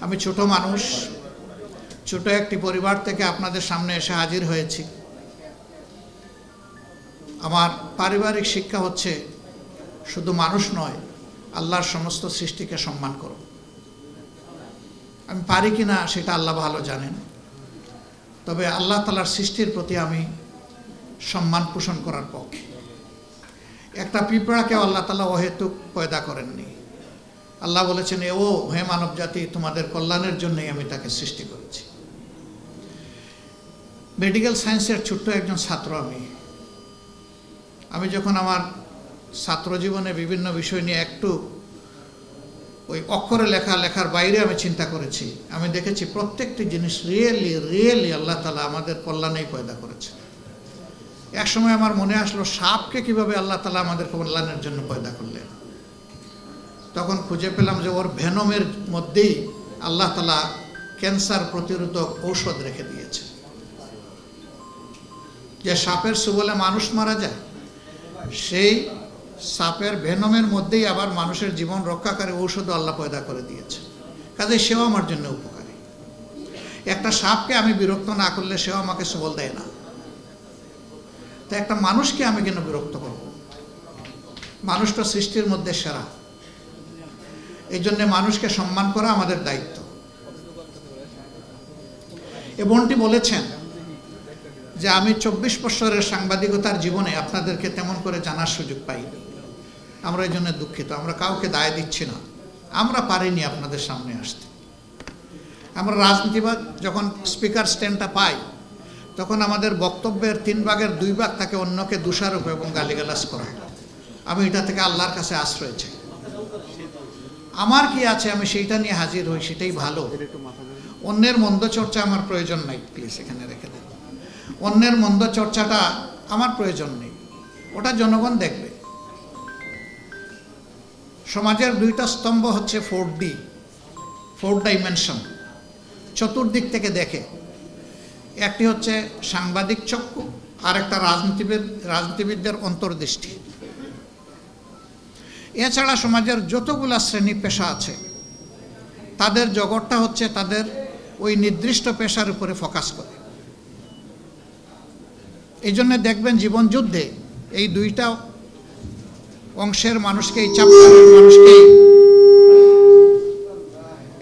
আমি ছোট মানুষ, ছোট একটি পরিবার থেকে আপনাদের সামনে এসে হাজির হয়েছি। আমার পারিবারিক শিক্ষা হচ্ছে শুধু মানুষ নয়, আল্লাহর সমস্ত সৃষ্টিকে সম্মান করো। আমি পারি কি না সেটা আল্লাহ ভালো জানেন, তবে আল্লাহ তাআলার সৃষ্টির প্রতি আমি সম্মান পোষণ করার পক্ষে। একটা পিঁপড়াকে আল্লাহ তাআলা অহেতুক পয়দা করেননি। আল্লাহ বলেছেন, ও হে মানব জাতি, তোমাদের কল্যাণের জন্যই আমি তাকে সৃষ্টি করেছি। মেডিকেল সায়েন্সের ছোট্ট একজন ছাত্র আমি যখন আমার ছাত্র জীবনে বিভিন্ন বিষয় নিয়ে একটু ওই অক্ষরে লেখার বাইরে আমি চিন্তা করেছি। আমি দেখেছি প্রত্যেকটি জিনিস রিয়েলি আল্লাহ তাআলা আমাদের কল্যাণেই পয়দা করেছে। এক সময় আমার মনে আসলো, সাপকে কিভাবে আল্লাহ তাআলা আমাদের কল্যাণের জন্য পয়দা করলেন। তখন খুঁজে পেলাম যে ওর ভেনমের মধ্যেই আল্লাহ তাআলা ক্যান্সার প্রতিরোধক ঔষধ রেখে দিয়েছে। যে সাপের ছোবলে মানুষ মারা যায়, সেই সাপের ভেনমের মধ্যেই আবার মানুষের জীবন রক্ষাকারী ঔষধও আল্লাহ পয়দা করে দিয়েছে। কাজে সেও আমার জন্য উপকারী। একটা সাপকে আমি বিরক্ত না করলে সেও আমাকে ছোবল দেয় না, তো একটা মানুষকে আমি কেন বিরক্ত করব? মানুষ তো সৃষ্টির মধ্যে সেরা। এই জন্য মানুষকে সম্মান করা আমাদের দায়িত্ব। এ বোনটি বলেছেন যে আমি 24 বছরের সাংবাদিকতার জীবনে আপনাদেরকে তেমন করে জানার সুযোগ পাইনি। আমরা এই জন্য দুঃখিত। আমরা কাউকে দায় দিচ্ছি না, আমরা পারিনি আপনাদের সামনে আসতে। আমরা রাজনীতিবাদ যখন স্পিকার স্ট্যান্ডটা পাই, তখন আমাদের বক্তব্যের 3 ভাগের 2 ভাগ থাকে অন্যকে দোষারোপ এবং গালিগালাজ করা। আমি এটা থেকে আল্লাহর কাছে আশ্রয় চাই। আমার কি আছে আমি সেইটা নিয়ে হাজির হই, সেটাই ভালো। অন্যের মন্দ চর্চা আমার প্রয়োজন নাই, প্লিজ এখানে রেখে দেন। অন্যের মন্দ চর্চাটা আমার প্রয়োজন নেই, ওটা জনগণ দেখবে। সমাজের 2টা স্তম্ভ হচ্ছে 4 ডাইমেনশন, চতুর্দিক থেকে দেখে। একটি হচ্ছে সাংবাদিক চক্ষু, আর একটা রাজনীতিবিদদের অন্তর্দৃষ্টি। এছাড়া সমাজের যতগুলা শ্রেণী পেশা আছে, তাদের জগৎটা হচ্ছে তাদের ওই নির্দিষ্ট পেশার উপরে ফোকাস করে। এই জন্য দেখবেন জীবন যুদ্ধে এই 2টা অংশের মানুষকে,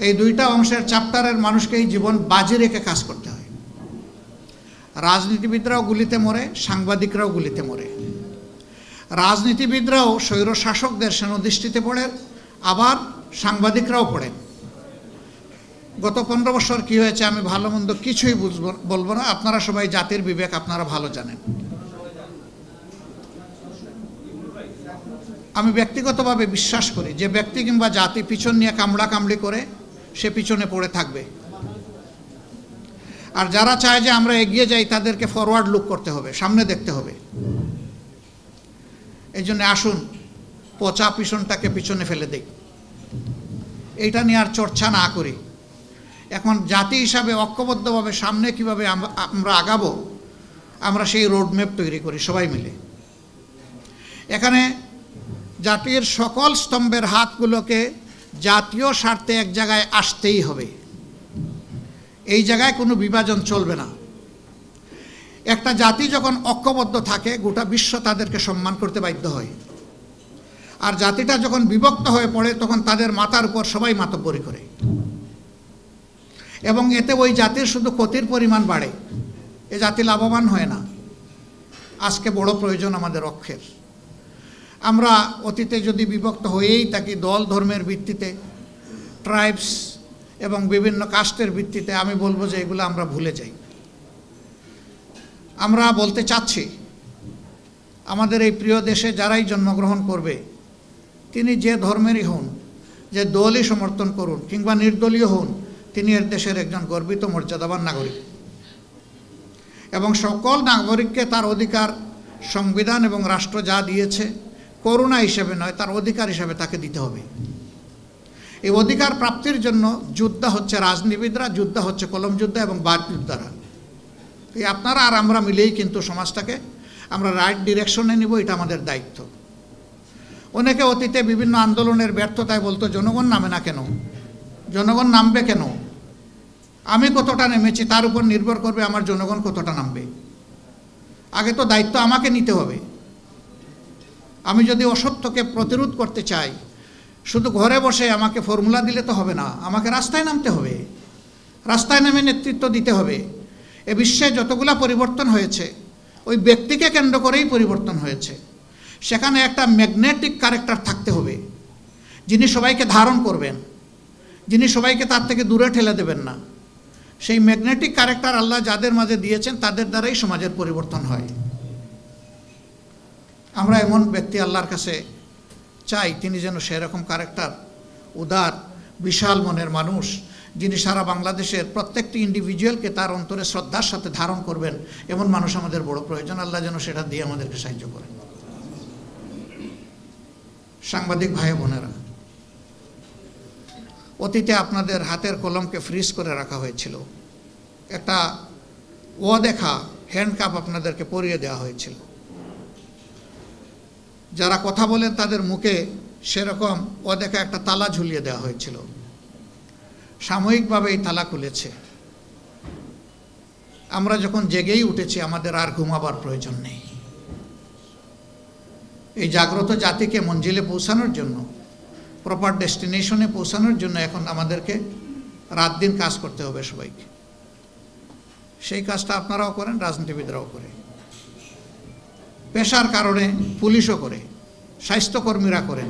এই 2টা অংশের চ্যাপ্টারের মানুষকেই জীবন বাজি রেখে কাজ করতে হয়। রাজনীতিবিদরাও গুলিতে মরে, সাংবাদিকরাও গুলিতে মরে। রাজনীতিবিদরাও স্বৈর শাসকদের সেনদৃষ্টিতে পড়েন, আবার সাংবাদিকরাও পড়েন। গত 15 বছর কি হয়েছে আমি ভালো মন্দ কিছুই বলবো না, আপনারা সবাই জাতির বিবেক আপনারা ভালো জানেন। আমি ব্যক্তিগতভাবে বিশ্বাস করি যে ব্যক্তি কিংবা জাতি পিছন নিয়ে কামড়াকামড়ি করে সে পিছনে পড়ে থাকবে। আর যারা চায় যে আমরা এগিয়ে যাই, তাদেরকে ফরওয়ার্ড লুক করতে হবে, সামনে দেখতে হবে। এই জন্য আসুন পচা পিছনটাকে পিছনে ফেলে দেই, এইটা নিয়ে আর চর্চা না করি। এখন জাতি হিসাবে ঐক্যবদ্ধভাবে সামনে কিভাবে আমরা আগাবো, আমরা সেই রোডম্যাপ তৈরি করি সবাই মিলে। এখানে জাতির সকল স্তম্ভের হাতগুলোকে জাতীয় স্বার্থে এক জায়গায় আসতেই হবে। এই জায়গায় কোনো বিভাজন চলবে না। একটা জাতি যখন ঐক্যবদ্ধ থাকে, গোটা বিশ্ব তাদেরকে সম্মান করতে বাধ্য হয়। আর জাতিটা যখন বিভক্ত হয়ে পড়ে, তখন তাদের মাথার উপর সবাই মাতব্বরি করে, এবং এতে ওই জাতির শুধু ক্ষতির পরিমাণ বাড়ে, এ জাতি লাভবান হয় না। আজকে বড় প্রয়োজন আমাদের ঐক্যের। আমরা অতীতে যদি বিভক্ত হয়েই থাকি দল ধর্মের ভিত্তিতে, ট্রাইবস এবং বিভিন্ন কাস্টের ভিত্তিতে, আমি বলবো যে এগুলো আমরা ভুলে যাই। আমরা বলতে চাচ্ছি, আমাদের এই প্রিয় দেশে যারাই জন্মগ্রহণ করবে, তিনি যে ধর্মেরই হন, যে দলই সমর্থন করুন কিংবা নির্দলীয় হন, তিনি এর দেশের একজন গর্বিত মর্যাদাবান নাগরিক। এবং সকল নাগরিককে তার অধিকার সংবিধান এবং রাষ্ট্র যা দিয়েছে, করুণা হিসেবে নয়, তার অধিকার হিসেবে তাকে দিতে হবে। এই অধিকার প্রাপ্তির জন্য যোদ্ধা হচ্ছে রাজনীতিবিদরা, যোদ্ধা হচ্ছে কলম যোদ্ধা এবং বাক যোদ্ধারা। এই আপনারা আর আমরা মিলেই কিন্তু সমাজটাকে আমরা রাইট ডিরেকশনে নিব, এটা আমাদের দায়িত্ব। অনেকে অতীতে বিভিন্ন আন্দোলনের ব্যর্থতায় বলতো জনগণ নামে না কেন, জনগণ নামবে কেন? আমি কতটা নেমেছি তার উপর নির্ভর করবে আমার জনগণ কতটা নামবে। আগে তো দায়িত্ব আমাকে নিতে হবে। আমি যদি অসত্যকে প্রতিরোধ করতে চাই, শুধু ঘরে বসে আমাকে ফর্মুলা দিলে তো হবে না, আমাকে রাস্তায় নামতে হবে, রাস্তায় নেমে নেতৃত্ব দিতে হবে। এ বিশ্বে যতগুলা পরিবর্তন হয়েছে ওই ব্যক্তিকে কেন্দ্র করেই পরিবর্তন হয়েছে। সেখানে একটা ম্যাগনেটিক ক্যারেক্টার থাকতে হবে, যিনি সবাইকে ধারণ করবেন, যিনি সবাইকে তার থেকে দূরে ঠেলে দেবেন না। সেই ম্যাগনেটিক ক্যারেক্টার আল্লাহ যাদের মাঝে দিয়েছেন তাদের দ্বারাই সমাজের পরিবর্তন হয়। আমরা এমন ব্যক্তি আল্লাহর কাছে চাই, তিনি যেন সেরকম ক্যারেক্টার, উদার বিশাল মনের মানুষ, যিনি সারা বাংলাদেশের প্রত্যেকটি ইন্ডিভিজুয়ালকে তার অন্তরে শ্রদ্ধার সাথে ধারণ করবেন, এমন মানুষ আমাদের বড় প্রয়োজন। আল্লাহ যেন সেটা দিয়ে আমাদেরকে সাহায্য করেন। সাংবাদিক ভাই বোনেরা, অতীতে আপনাদের হাতের কলমকে ফ্রিজ করে রাখা হয়েছিল, একটা অদেখা হ্যান্ডকাপ আপনাদেরকে পরিয়ে দেওয়া হয়েছিল। যারা কথা বলেন তাদের মুখে সেরকম অদেখা একটা তালা ঝুলিয়ে দেওয়া হয়েছিল। সাময়িকভাবে এই তালা খুলেছে। আমরা যখন জেগেই উঠেছি, আমাদের আর ঘুমাবার প্রয়োজন নেই। এই জাগ্রত জাতিকে মঞ্জিলে পৌঁছানোর জন্য, প্রপার ডেস্টিনেশনে পৌঁছানোর জন্য এখন আমাদেরকে রাত দিন কাজ করতে হবে সবাইকে। সেই কাজটা আপনারাও করেন, রাজনীতিবিদরাও করে, পেশার কারণে পুলিশও করে, স্বাস্থ্যকর্মীরা করেন।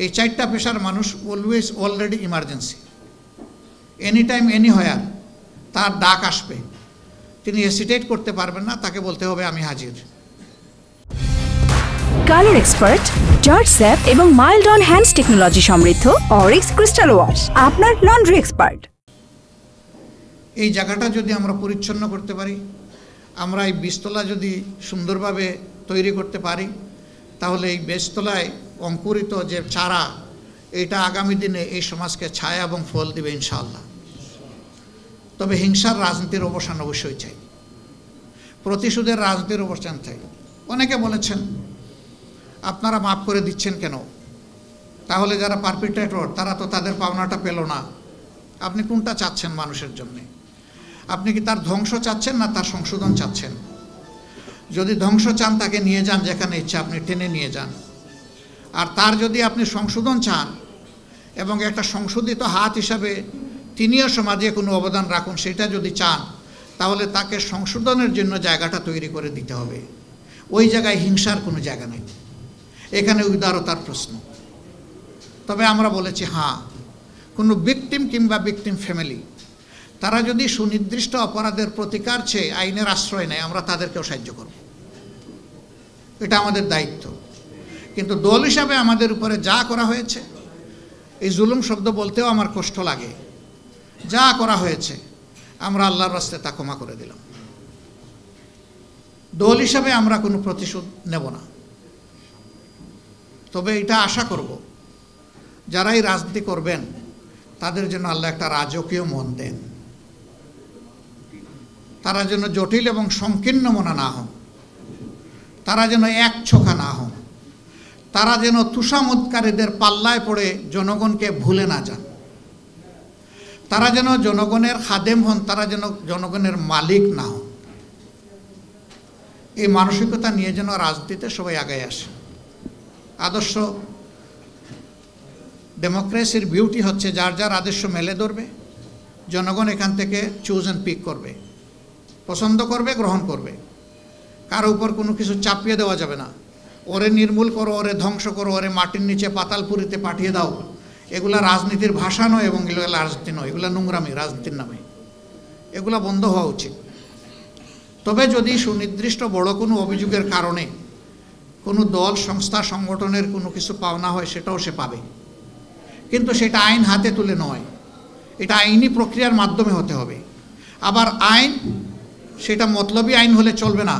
এই চারটা পেশার মানুষ already emergency. Any time anywhere তার ডাক আসবে, তিনি হেসিটেট করতে পারবেন না, তাকে বলতে হবে আমি হাজির। কালার এক্সপার্ট, জর্জ স্যাপ এবং মাইল্ড অন হ্যান্ডস টেকনোলজি সমৃদ্ধ অরিক্স ক্রিস্টাল ওয়াশ আপনার লন্ড্রি এক্সপার্ট। এই জায়গাটা যদি আমরা পরিচ্ছন্ন করতে পারি, আমরা এই বীজতলা যদি সুন্দরভাবে তৈরি করতে পারি, তাহলে এই বীজতলায় অঙ্কুরিত যে চারা, এটা আগামী দিনে এই সমাজকে ছায়া এবং ফল দিবে ইনশাআল্লাহ। তবে হিংসার রাজনীতির অবসান অবশ্যই চাই, প্রতিশোধের রাজনীতির অবসান চাই। অনেকে বলেছেন আপনারা মাফ করে দিচ্ছেন কেন? তাহলে যারা পারপিট্রেটর তারা তো তাদের পাওনাটা পেল না। আপনি কোনটা চাচ্ছেন মানুষের জন্যে? আপনি কি তার ধ্বংস চাচ্ছেন না তার সংশোধন চাচ্ছেন? যদি ধ্বংস চান তাকে নিয়ে যান যেখানে ইচ্ছা, আপনি টেনে নিয়ে যান। আর তার যদি আপনি সংশোধন চান এবং একটা সংশোধিত হাত হিসাবে তিনিও সমাজে কোনো অবদান রাখুন, সেটা যদি চান, তাহলে তাকে সংশোধনের জন্য জায়গাটা তৈরি করে দিতে হবে। ওই জায়গায় হিংসার কোনো জায়গা নেই, এখানে উদারতার প্রশ্ন। তবে আমরা বলেছি হ্যাঁ, কোনো ভিকটিম কিংবা ভিকটিম ফ্যামিলি তারা যদি সুনির্দিষ্ট অপরাধের প্রতিকার চেয়ে আইনের আশ্রয় নেয়, আমরা তাদেরকেও সাহায্য করব, এটা আমাদের দায়িত্ব। কিন্তু দল হিসাবে আমাদের উপরে যা করা হয়েছে, এই জুলুম শব্দ বলতেও আমার কষ্ট লাগে, যা করা হয়েছে আমরা আল্লাহর রাস্তায় তা ক্ষমা করে দিলাম। দল হিসাবে আমরা কোনো প্রতিশোধ নেব না। তবে এটা আশা করব যারাই রাজনীতি করবেন তাদের জন্য আল্লাহ একটা রাজকীয় মন দেন, তারা যেন জটিল এবং সংকীর্ণ মনা না হন, তারা যেন এক ছোখা না হন, তারা যেন তুষামোদকারীদের পাল্লায় পড়ে জনগণকে ভুলে না যান, তারা যেন জনগণের খাদেম হন, তারা যেন জনগণের মালিক না হন। এই মানসিকতা নিয়ে যেন রাজনীতিতে সবাই আগায় আসে। আদর্শ ডেমোক্রেসির বিউটি হচ্ছে যার যার আদর্শ মেলে ধরবে, জনগণ এখান থেকে চুজ অ্যান্ড পিক করবে, পছন্দ করবে, গ্রহণ করবে। কারো উপর কোনো কিছু চাপিয়ে দেওয়া যাবে না। ওরে নির্মূল করো, ওরে ধ্বংস করো, ওরে মাটির নিচে পাতালপুরিতে পাঠিয়ে দাও, এগুলা রাজনীতির ভাষা নয় এবং এগুলো রাজনীতি নয়, এগুলো নোংরামি রাজনীতির নামে। এগুলো বন্ধ হওয়া উচিত। তবে যদি সুনির্দিষ্ট বড় কোনো অভিযোগের কারণে কোনো দল, সংস্থা, সংগঠনের কোনো কিছু পাওনা হয়, সেটাও সে পাবে, কিন্তু সেটা আইন হাতে তুলে নয়, এটা আইনি প্রক্রিয়ার মাধ্যমে হতে হবে। আবার আইন সেটা মতলবী আইন হলে চলবে না,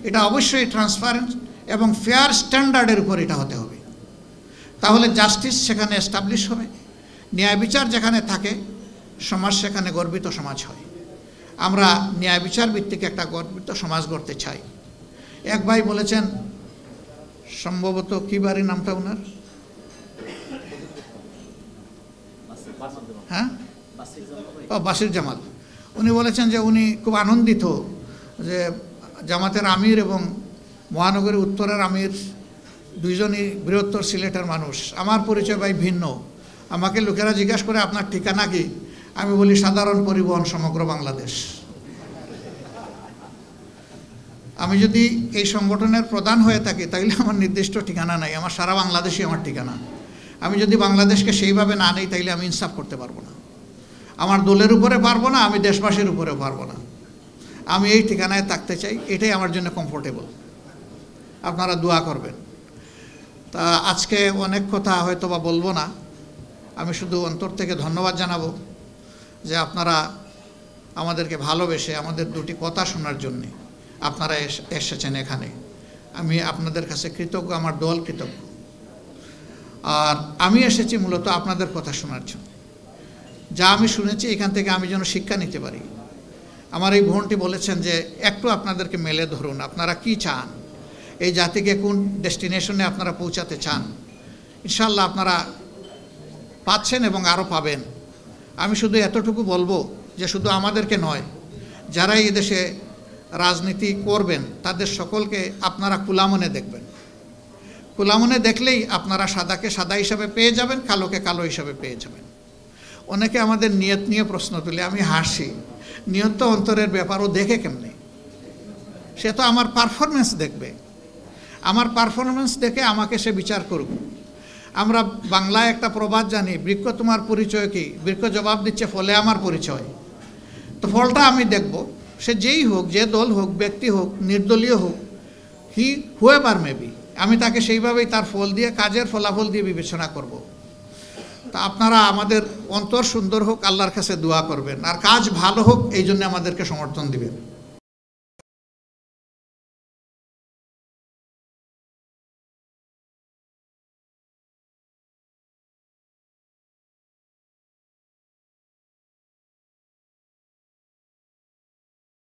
এটা অবশ্যই ট্রান্সপারেন্ট এবং ফেয়ার স্ট্যান্ডার্ডের উপর এটা হতে হবে। তাহলে জাস্টিস সেখানে এস্টাবলিশ হবে, ন্যায় বিচার যেখানে থাকে সমাজ সেখানে গর্বিত সমাজ হয়। আমরা ন্যায় বিচার ভিত্তিক একটা গর্বিত সমাজ গড়তে চাই। এক ভাই বলেছেন, সম্ভবত কি বাড়ি নামটা ওনার, হ্যাঁ, ও বাসির জামাত, উনি বলেছেন যে উনি খুব আনন্দিত যে জামাতের আমির এবং মহানগরী উত্তরের আমির দুইজনই বৃহত্তর সিলেটের মানুষ। আমার পরিচয় ভাই ভিন্ন। আমাকে লোকেরা জিজ্ঞাসা করে আপনার ঠিকানা কি, আমি বলি সাধারণ পরিবহন সমগ্র বাংলাদেশ। আমি যদি এই সংগঠনের প্রধান হয়ে থাকি তাহলে আমার নির্দিষ্ট ঠিকানা নাই, আমার সারা বাংলাদেশই আমার ঠিকানা। আমি যদি বাংলাদেশকে সেইভাবে না নেই তাইলে আমি ইনসাফ করতে পারবো না, আমার দলের উপরে পারবো না, আমি দেশবাসীর উপরেও পারবো না। আমি এই ঠিকানায় থাকতে চাই, এটাই আমার জন্য কমফোর্টেবল। আপনারা দোয়া করবেন। তা আজকে অনেক কথা হয়তো বা বলবো না, আমি শুধু অন্তর থেকে ধন্যবাদ জানাবো যে আপনারা আমাদেরকে ভালোবেসে আমাদের দুটি কথা শোনার জন্যে আপনারা এসেছেন এখানে। আমি আপনাদের কাছে কৃতজ্ঞ, আমার দল কৃতজ্ঞ। আর আমি এসেছি মূলত আপনাদের কথা শোনার জন্য। যা আমি শুনেছি এখান থেকে আমি যেন শিক্ষা নিতে পারি। আমার এই বোনটি বলেছেন যে একটু আপনাদেরকে মেলে ধরুন, আপনারা কি চান, এই জাতিকে কোন ডেস্টিনেশনে আপনারা পৌঁছাতে চান। ইনশাআল্লাহ আপনারা পাচ্ছেন এবং আরও পাবেন। আমি শুধু এতটুকু বলবো যে শুধু আমাদেরকে নয়, যারা এই দেশে রাজনীতি করবেন তাদের সকলকে আপনারা খোলা মনে দেখবেন। খোলা মনে দেখলেই আপনারা সাদাকে সাদা হিসাবে পেয়ে যাবেন, কালোকে কালো হিসাবে পেয়ে যাবেন। অনেকে আমাদের নিয়ত নিয়ে প্রশ্ন তুলে, আমি হাসি। নিয়ত তো অন্তরের ব্যাপারও দেখে কেমনে, সে তো আমার পারফরমেন্স দেখবে, আমার পারফরমেন্স দেখে আমাকে সে বিচার করুক। আমরা বাংলায় একটা প্রবাদ জানি, বৃক্ষ তোমার পরিচয় কি, বৃক্ষ জবাব দিচ্ছে ফলে আমার পরিচয়। তো ফলটা আমি দেখব, সে যেই হোক, যে দল হোক, ব্যক্তি হোক, নির্দলীয় হোক, হুয়েভার মেবি, আমি তাকে সেইভাবেই তার ফল দিয়ে, কাজের ফলাফল দিয়ে বিবেচনা করব। তা আপনারা আমাদের অন্তর সুন্দর হোক আল্লাহর কাছে দোয়া করবেন, আর কাজ ভালো হোক এই জন্য আমাদেরকে সমর্থন দিবেন।